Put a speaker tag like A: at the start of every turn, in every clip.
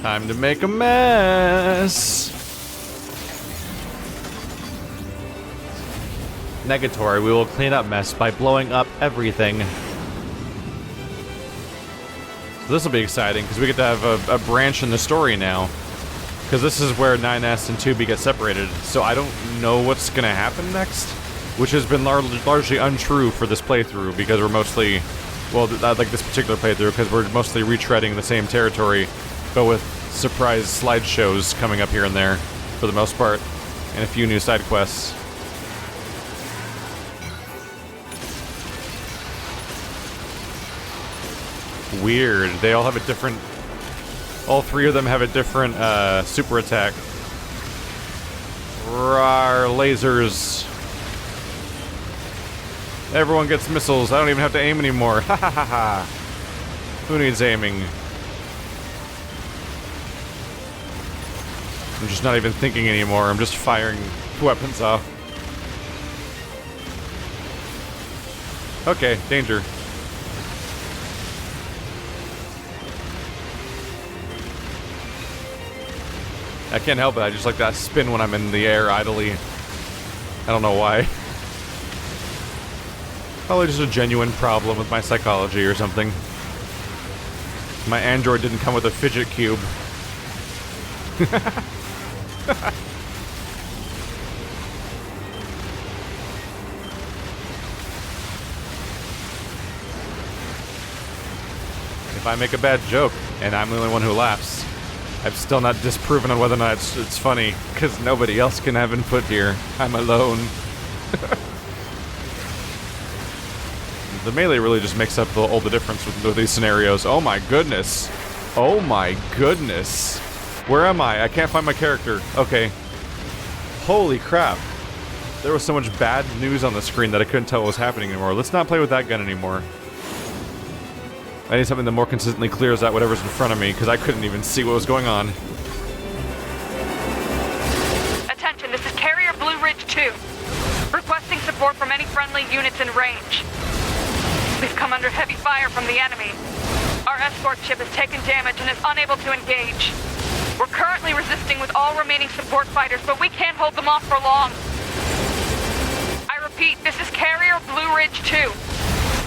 A: Time to make a mess. Negatory, we will clean up mess by blowing up everything. So this will be exciting, because we get to have a branch in the story now. Because this is where 9S and 2B get separated, so I don't know what's going to happen next. Which has been largely untrue for this playthrough, because we're mostly... Well, like this particular playthrough, because we're mostly retreading the same territory, but with surprise slideshows coming up here and there, for the most part, and a few new side quests. Weird. They all have a different... All three of them have a different, super attack. Rawr, lasers. Everyone gets missiles. I don't even have to aim anymore. Ha ha ha ha. Who needs aiming? I'm just not even thinking anymore. I'm just firing weapons off. Okay, danger. I can't help it, I just like that spin when I'm in the air idly. I don't know why. Probably just a genuine problem with my psychology or something. My android didn't come with a fidget cube. If I make a bad joke, and I'm the only one who laughs, I'm still not disproven on whether or not it's funny, because nobody else can have input here. I'm alone. The melee really just makes up all the difference with these scenarios. Oh my goodness. Oh my goodness. Where am I? I can't find my character. Okay. Holy crap. There was so much bad news on the screen that I couldn't tell what was happening anymore. Let's not play with that gun anymore. I need something that more consistently clears out whatever's in front of me, because I couldn't even see what was going on.
B: Attention, this is Carrier Blue Ridge 2. Requesting support from any friendly units in range. We've come under heavy fire from the enemy. Our escort ship has taken damage and is unable to engage. We're currently resisting with all remaining support fighters, but we can't hold them off for long. I repeat, this is Carrier Blue Ridge 2.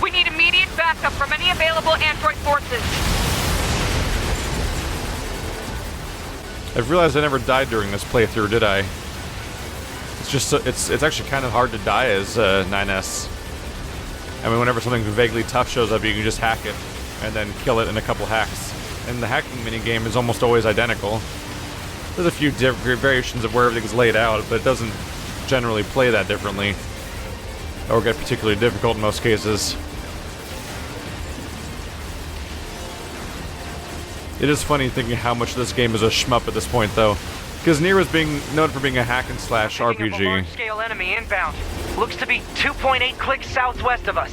B: We need immediate backup from any available android forces.
A: I've realized I never died during this playthrough, did I? It's just, it's actually kind of hard to die as 9S. I mean, whenever something vaguely tough shows up, you can just hack it, and then kill it in a couple hacks. And the hacking minigame is almost always identical. There's a few different variations of where everything's laid out, but it doesn't generally play that differently. Or get particularly difficult in most cases. It is funny thinking how much this game is a shmup at this point, though. Because NieR is being known for being a hack-and-slash RPG.
C: A large-scale enemy inbound. Looks to be 2.8 clicks southwest of us.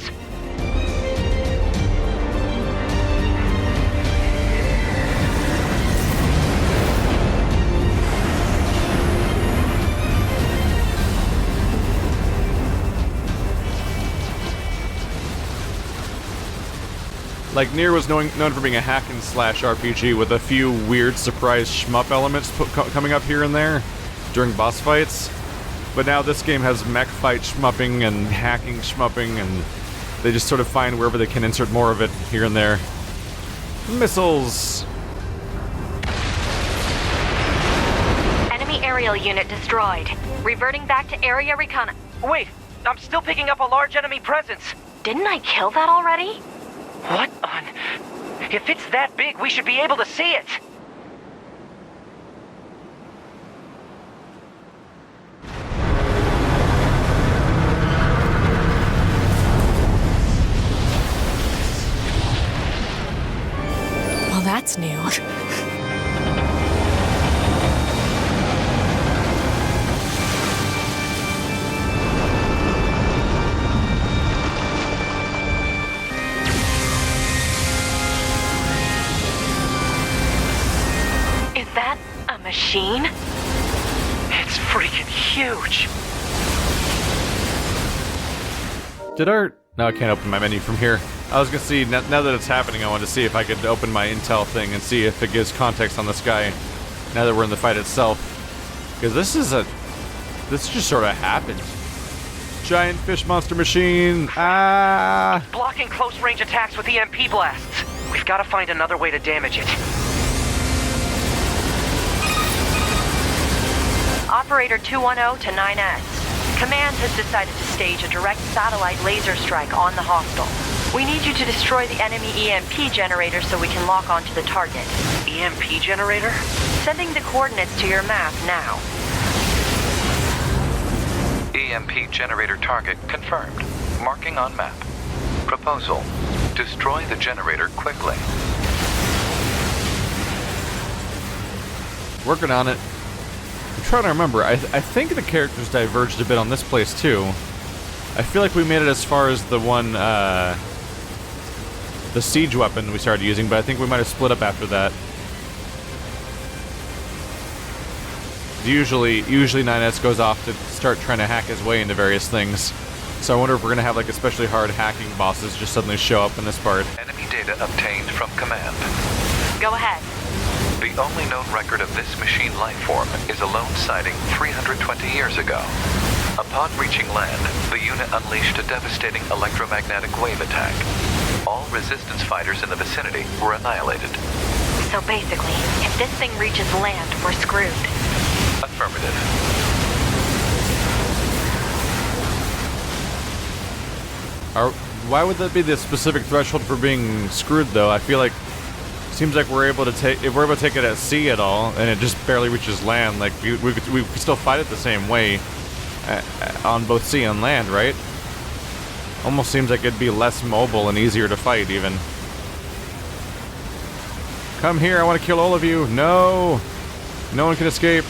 A: Like, NieR was known for being a hack-and-slash RPG with a few weird surprise shmup elements coming up here and there during boss fights. But now this game has mech fight shmupping and hacking shmupping, and they just sort of find wherever they can insert more of it here and there. Missiles!
D: Enemy aerial unit destroyed. Reverting back to area recon.
C: Wait, I'm still picking up a large enemy presence.
D: Didn't I kill that already?
C: What on... If it's that big, we should be able to see it!
E: Well, that's new.
D: Machine?
C: It's freaking huge.
A: Did our... No, I can't open my menu from here. I was gonna see, now that it's happening, I wanted to see if I could open my intel thing and see if it gives context on this guy now that we're in the fight itself. Because this just sort of happened. Giant fish monster machine. Ah!
C: Blocking close-range attacks with EMP blasts. We've got to find another way to damage it.
D: Operator 210 to 9S. Command has decided to stage a direct satellite laser strike on the hostile. We need you to destroy the enemy EMP generator so we can lock onto the target.
C: EMP generator?
D: Sending the coordinates to your map now.
F: EMP generator target confirmed. Marking on map. Proposal: destroy the generator quickly.
A: Working on it. I'm trying to remember. I think the characters diverged a bit on this place too. I feel like we made it as far as the one, the siege weapon we started using, but I think we might have split up after that. Usually 9S goes off to start trying to hack his way into various things. So I wonder if we're gonna have like especially hard hacking bosses just suddenly show up in this part.
F: Enemy data obtained from command.
D: Go ahead.
F: The only known record of this machine lifeform is a lone sighting 320 years ago. Upon reaching land, the unit unleashed a devastating electromagnetic wave attack. All resistance fighters in the vicinity were annihilated.
D: So basically, if this thing reaches land, we're screwed.
F: Affirmative.
A: Why would that be the specific threshold for being screwed, though? I feel like seems like we're able to take if we're able to take it at sea at all, and it just barely reaches land. Like we could still fight it the same way on both sea and land, right? Almost seems like it'd be less mobile and easier to fight, even. Come here! I want to kill all of you! No! No one can escape.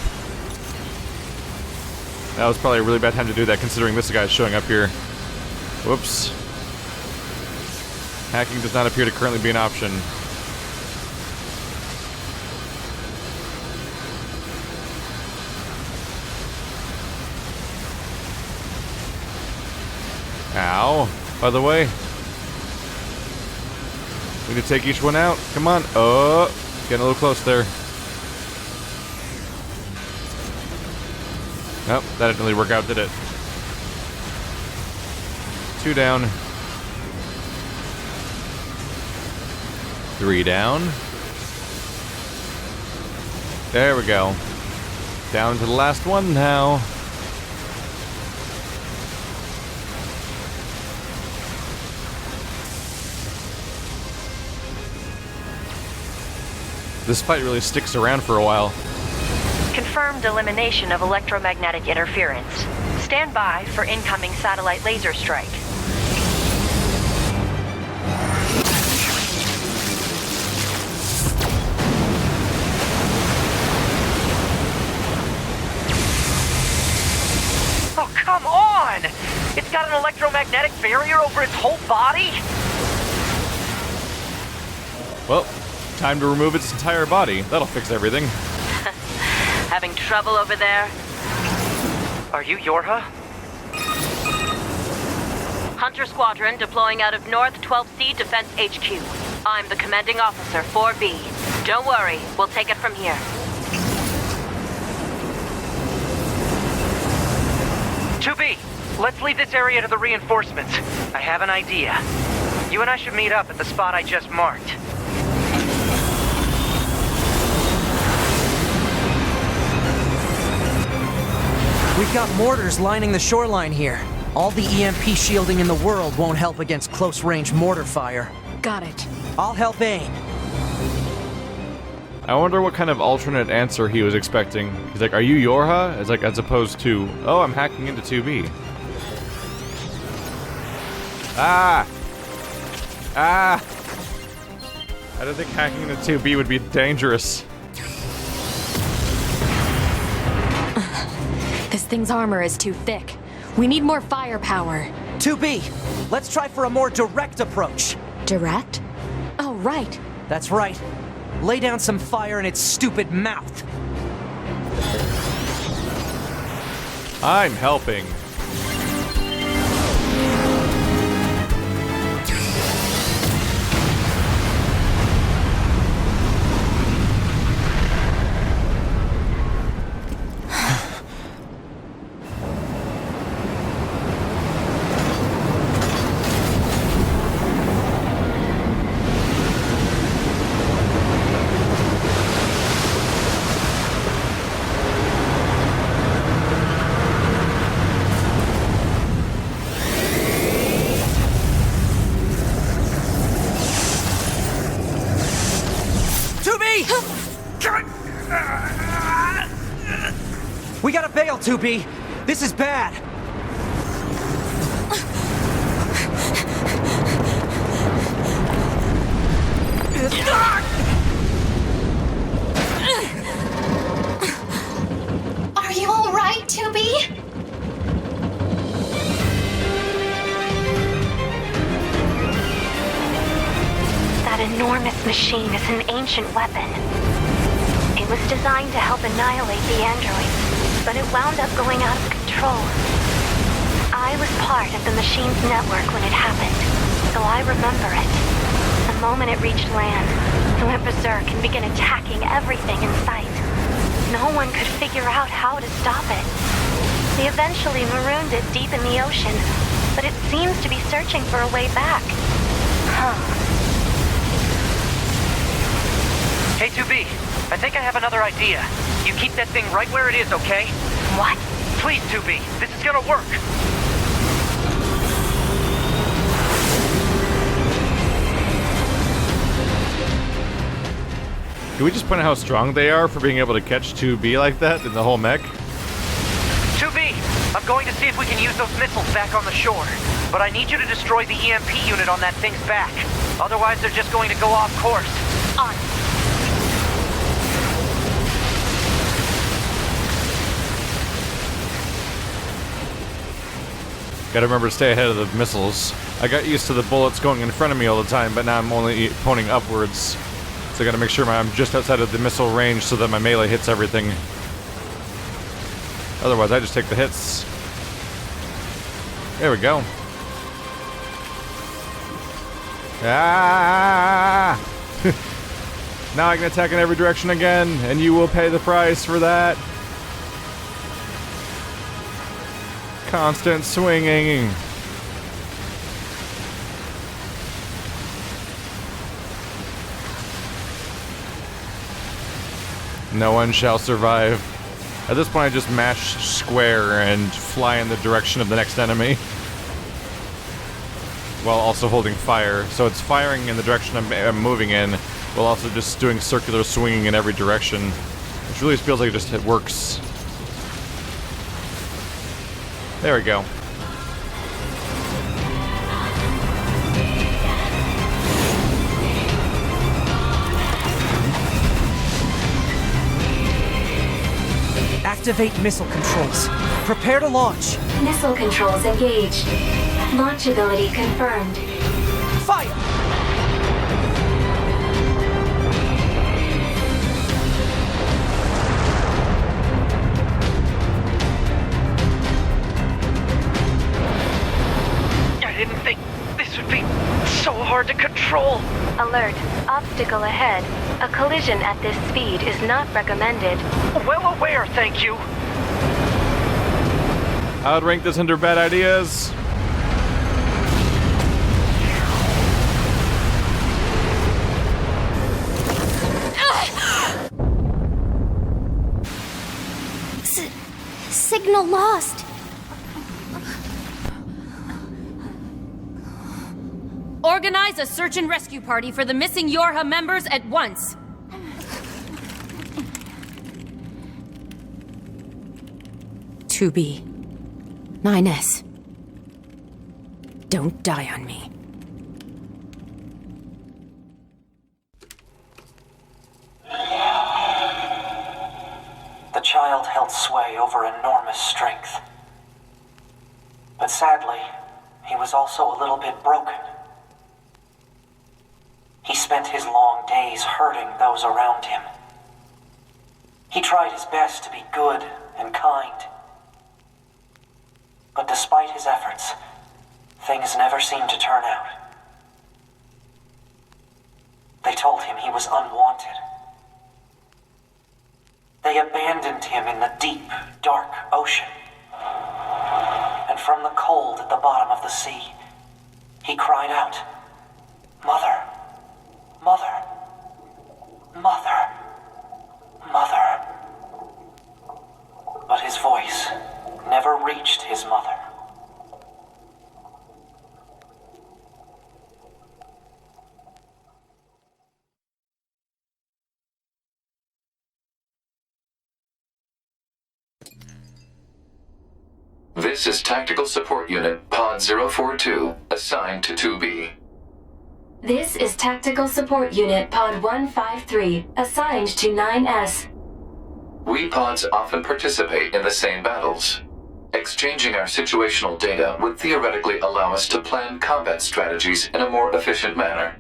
A: That was probably a really bad time to do that, considering this guy's showing up here. Whoops. Hacking does not appear to currently be an option. Ow. By the way, we need to take each one out. Come on. Oh, getting a little close there. Nope, that didn't really work out, did it? 2 down. 3 down. There we go. Down to the last one now. This fight really sticks around for a while.
D: Confirmed elimination of electromagnetic interference. Stand by for incoming satellite laser strike.
C: Oh, come on! It's got an electromagnetic barrier over its whole body?
A: Well, time to remove its entire body. That'll fix everything.
D: Having trouble over there?
C: Are you Yorha?
D: Hunter Squadron deploying out of North 12C Defense HQ. I'm the commanding officer, 4B. Don't worry, we'll take it from here.
C: Let's leave this area to the reinforcements. I have an idea. You and I should meet up at the spot I just marked.
G: We've got mortars lining the shoreline here. All the EMP shielding in the world won't help against close-range mortar fire.
E: Got it.
G: I'll help aim.
A: I wonder what kind of alternate answer he was expecting. He's like, "Are you Yorha?" It's like, as opposed to, "Oh, I'm hacking into 2B." Ah! Ah! I don't think hacking into 2B would be dangerous.
E: This thing's armor is too thick. We need more firepower.
G: 2B, let's try for a more direct approach.
E: Direct? Oh, right.
G: That's right. Lay down some fire in its stupid mouth.
A: I'm helping.
G: 2B! We gotta bail, 2B! This is bad!
H: Are you alright, 2B?
I: That enormous machine is an ancient weapon. It was designed to help annihilate the androids, but it wound up going out of control. I was part of the machine's network when it happened, so I remember it. The moment it reached land, it went berserk and began attacking everything in sight. No one could figure out how to stop it. They eventually marooned it deep in the ocean, but it seems to be searching for a way back.
C: Hey, 2B, I think I have another idea. You keep that thing right where it is, okay?
I: What?
C: Please, 2B, this is gonna work.
A: Can we just point out how strong they are for being able to catch 2B like that in the whole mech?
C: 2B, I'm going to see if we can use those missiles back on the shore. But I need you to destroy the EMP unit on that thing's back. Otherwise, they're just going to go off course.
I: On.
A: Gotta remember to stay ahead of the missiles. I got used to the bullets going in front of me all the time, but now I'm only pointing upwards. So I gotta make sure I'm just outside of the missile range so that my melee hits everything. Otherwise, I just take the hits. There we go. Ah! Now I can attack in every direction again, and you will pay the price for that. Constant swinging. No one shall survive. At this point, I just mash square and fly in the direction of the next enemy. While also holding fire. So it's firing in the direction I'm moving in, while also just doing circular swinging in every direction. Which really feels like it works. There we go.
G: Activate missile controls. Prepare to launch.
H: Missile controls engaged. Launch ability confirmed.
G: Fire!
C: I didn't think this would be so hard to control.
I: Alert. Obstacle ahead. A collision at this speed is not recommended.
C: Well aware, thank you.
A: I would rank this under bad ideas.
H: Signal lost.
E: Organize a search and rescue party for the missing Yorha members at once. To be 9S. Don't die on me.
J: The child held sway over enormous strength. But sadly, he was also a little bit broken. He spent his long days hurting those around him. He tried his best to be good and kind. But despite his efforts, things never seemed to turn out. They told him he was unwanted. They abandoned him in the deep, dark ocean. And from the cold at the bottom of the sea, he cried out, "Mother, Mother, Mother, Mother." But his voice never reached his mother.
F: This is Tactical Support Unit Pod 042, assigned to 2B.
H: This is Tactical Support Unit Pod 153, assigned to 9S.
F: We pods often participate in the same battles. Exchanging our situational data would theoretically allow us to plan combat strategies in a more efficient manner.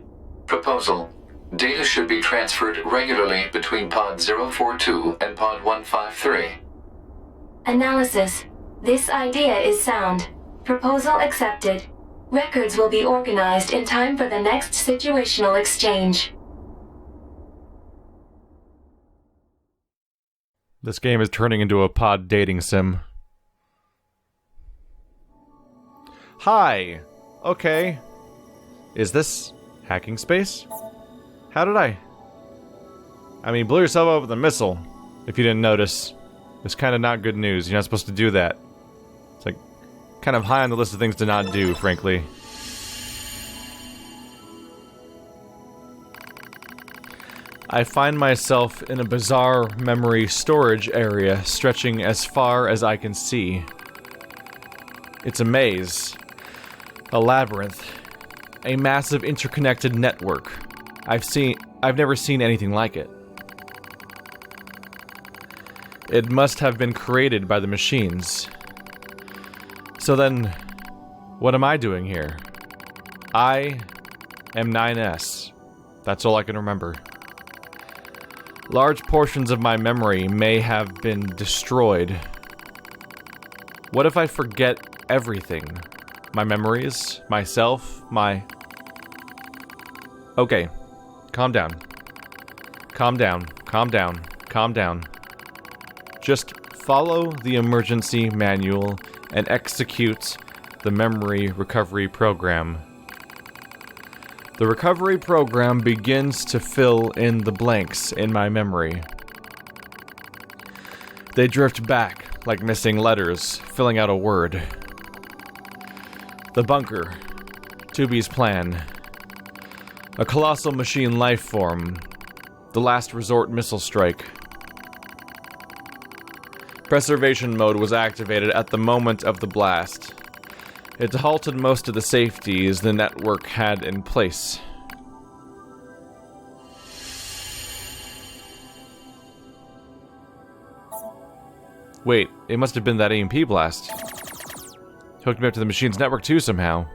F: Proposal: data should be transferred regularly between Pod 042 and Pod 153.
H: Analysis. This idea is sound. Proposal accepted. Records will be organized in time for the next situational exchange.
A: This game is turning into a pod dating sim. Hi! Okay. Is this hacking space? How did I mean, blew yourself up with a missile, if you didn't notice. It's kind of not good news. You're not supposed to do that. It's like, kind of high on the list of things to not do, frankly. I find myself in a bizarre memory storage area stretching as far as I can see. It's a maze. A labyrinth. A massive interconnected network. I've never seen anything like it. It must have been created by the machines. So then, what am I doing here? I am 9S. That's all I can remember. Large portions of my memory may have been destroyed. What if I forget everything? My memories? Myself? Okay. Calm down. Calm down. Calm down. Calm down. Just follow the emergency manual and execute the memory recovery program. The recovery program begins to fill in the blanks in my memory. They drift back like missing letters, filling out a word. The bunker. 2B's plan. A colossal machine life form. The last resort missile strike. Preservation mode was activated at the moment of the blast. It halted most of the safeties the network had in place. Wait, it must have been that EMP blast. Hooked me up to the machine's network too somehow.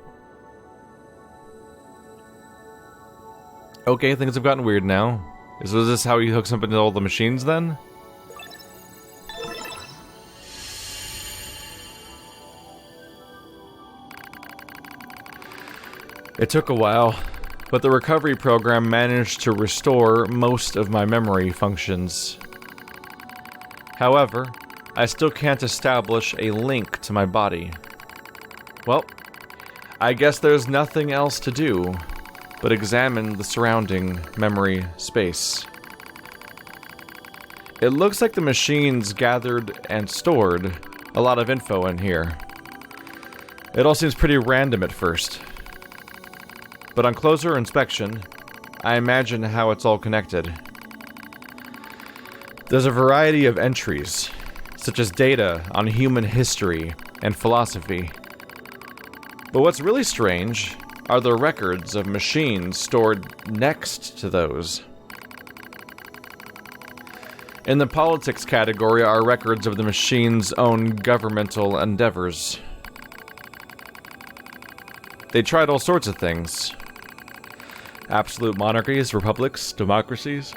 A: Okay, things have gotten weird now. Was this how he hooks up into all the machines then? It took a while, but the recovery program managed to restore most of my memory functions. However, I still can't establish a link to my body. Well, I guess there's nothing else to do but examine the surrounding memory space. It looks like the machines gathered and stored a lot of info in here. It all seems pretty random at first. But on closer inspection, I imagine how it's all connected. There's a variety of entries, such as data on human history and philosophy. But what's really strange are the records of machines stored next to those. In the politics category are records of the machine's own governmental endeavors. They tried all sorts of things. Absolute monarchies, republics, democracies.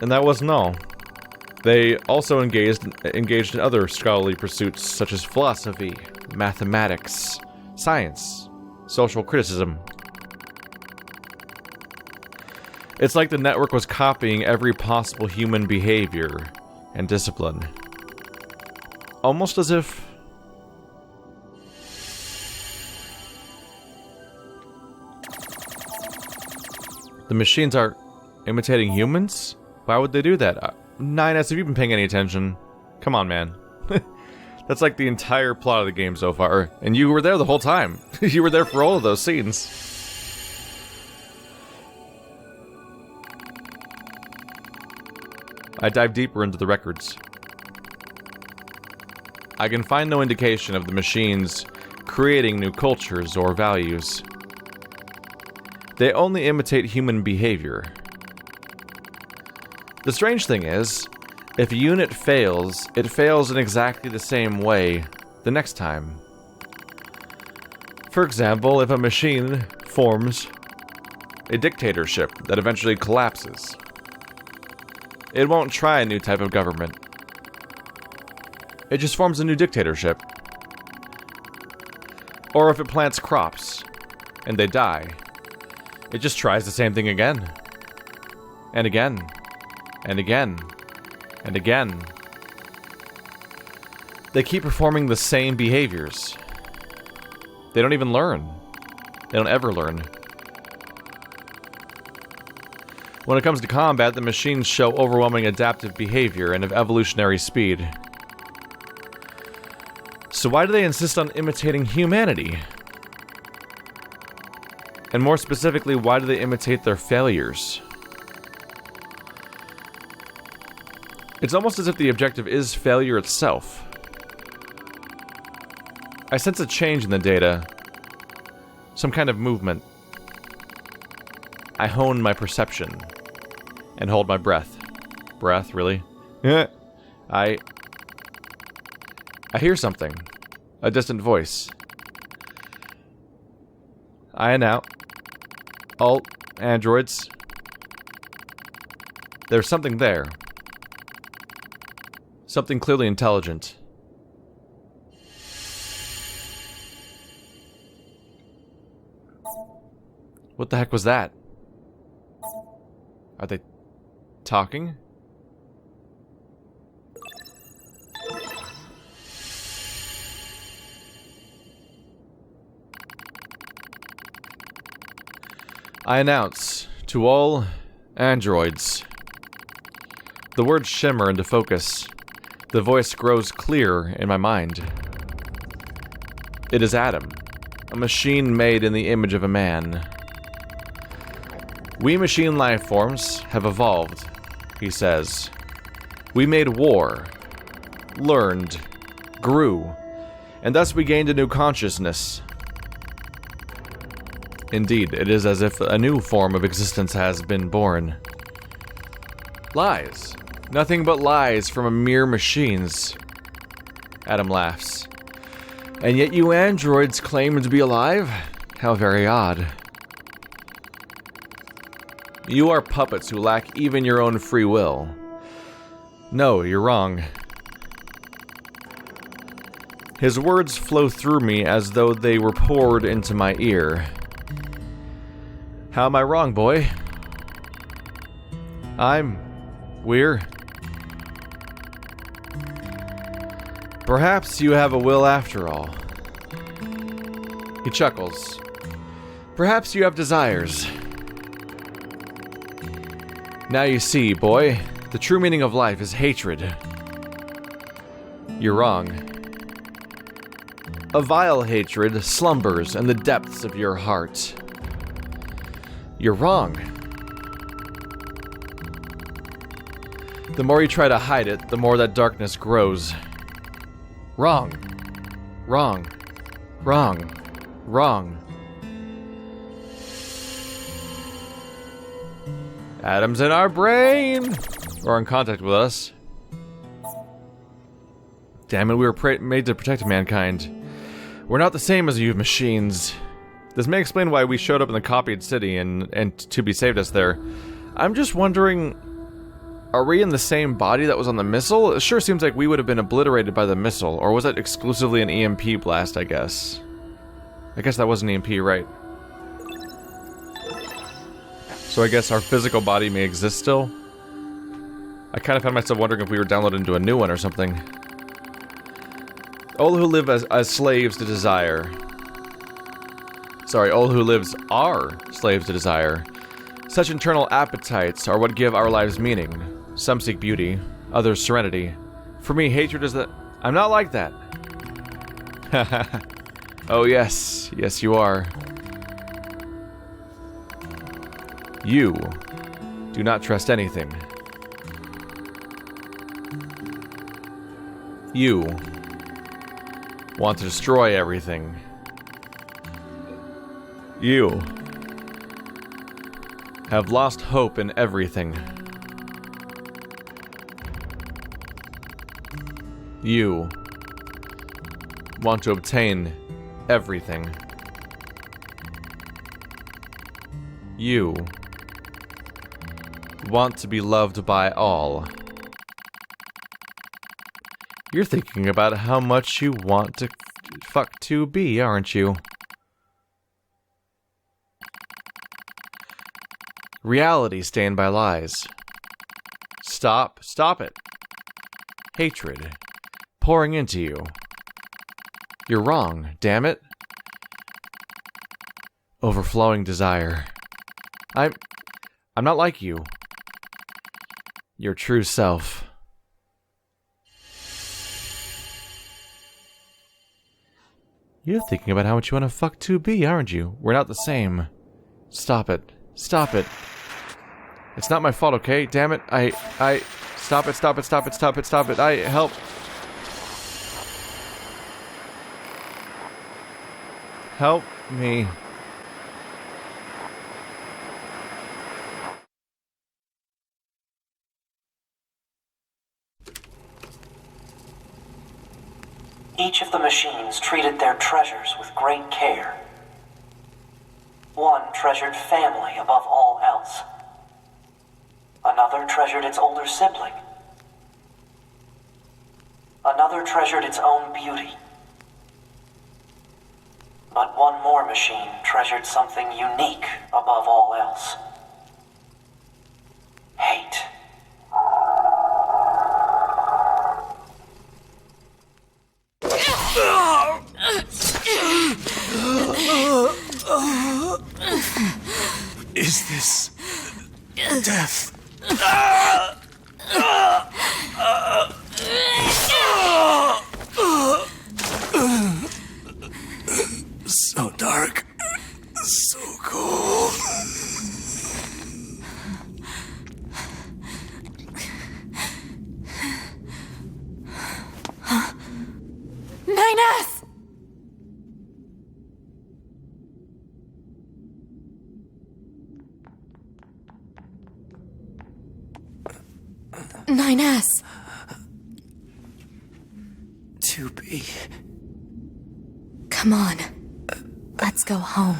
A: And that wasn't all. They also engaged in other scholarly pursuits such as philosophy, mathematics, science, social criticism. It's like the network was copying every possible human behavior and discipline. Almost as if the machines are imitating humans? Why would they do that? 9S, have you been paying any attention? Come on, man. That's like the entire plot of the game so far. And you were there the whole time. You were there for all of those scenes. I dive deeper into the records. I can find no indication of the machines creating new cultures or values. They only imitate human behavior. The strange thing is, if a unit fails, it fails in exactly the same way the next time. For example, if a machine forms a dictatorship that eventually collapses, it won't try a new type of government. It just forms a new dictatorship. Or if it plants crops and they die, it just tries the same thing again. And again. And again. And again. They keep performing the same behaviors. They don't even learn. They don't ever learn. When it comes to combat, the machines show overwhelming adaptive behavior and of evolutionary speed. So why do they insist on imitating humanity? And more specifically, why do they imitate their failures? It's almost as if the objective is failure itself. I sense a change in the data. Some kind of movement. I hone my perception. And hold my breath. Breath, really? I hear something. A distant voice. I now. Alt. Androids. There's something there. Something clearly intelligent. What the heck was that? Are they talking? I announce to all androids. The words shimmer into focus. The voice grows clear in my mind. It is Adam, a machine made in the image of a man. We machine life forms have evolved, he says. We made war, learned, grew, and thus we gained a new consciousness. Indeed, it is as if a new form of existence has been born. Lies. Nothing but lies from a mere machines. Adam laughs. And yet you androids claim to be alive? How very odd. You are puppets who lack even your own free will. No, you're wrong. His words flow through me as though they were poured into my ear. How am I wrong, boy? We're... Perhaps you have a will after all. He chuckles. Perhaps you have desires. Now you see, boy, the true meaning of life is hatred. You're wrong. A vile hatred slumbers in the depths of your heart. You're wrong. The more you try to hide it, the more that darkness grows. Wrong. Wrong. Wrong. Wrong. Atoms in our brain are in contact with us. Damn it, we were made to protect mankind. We're not the same as you machines. This may explain why we showed up in the copied city and to be saved us there. I'm just wondering, are we in the same body that was on the missile? It sure seems like we would have been obliterated by the missile, or was that exclusively an EMP blast, I guess? I guess that was an EMP, right? So I guess our physical body may exist still? I kind of found myself wondering if we were downloaded into a new one or something. All who live as slaves to desire. Sorry, all who lives are slaves to desire. Such internal appetites are what give our lives meaning. Some seek beauty, others serenity. For me, hatred is the... I'm not like that. Oh yes, yes you are. You do not trust anything. You want to destroy everything. You have lost hope in everything. You want to obtain everything. You want to be loved by all. You're thinking about how much you want to fuck 2B, aren't you? Reality stained by lies. Stop it. Hatred pouring into you. You're wrong, damn it. Overflowing desire. I'm not like you. Your true self. You're thinking about how much you want to fuck 2B, aren't you? We're not the same. Stop it. Stop it. It's not my fault, okay? Damn it. Stop it. Help. Help me.
J: Each of the machines treated their treasures with great care. One treasured family above all else. Another treasured its older sibling. Another treasured its own beauty. But one more machine treasured something unique above all else. Hate.
K: Is this death? So dark, so cold.
E: NieR! NieR!
K: 2B.
E: Come on. Let's go home.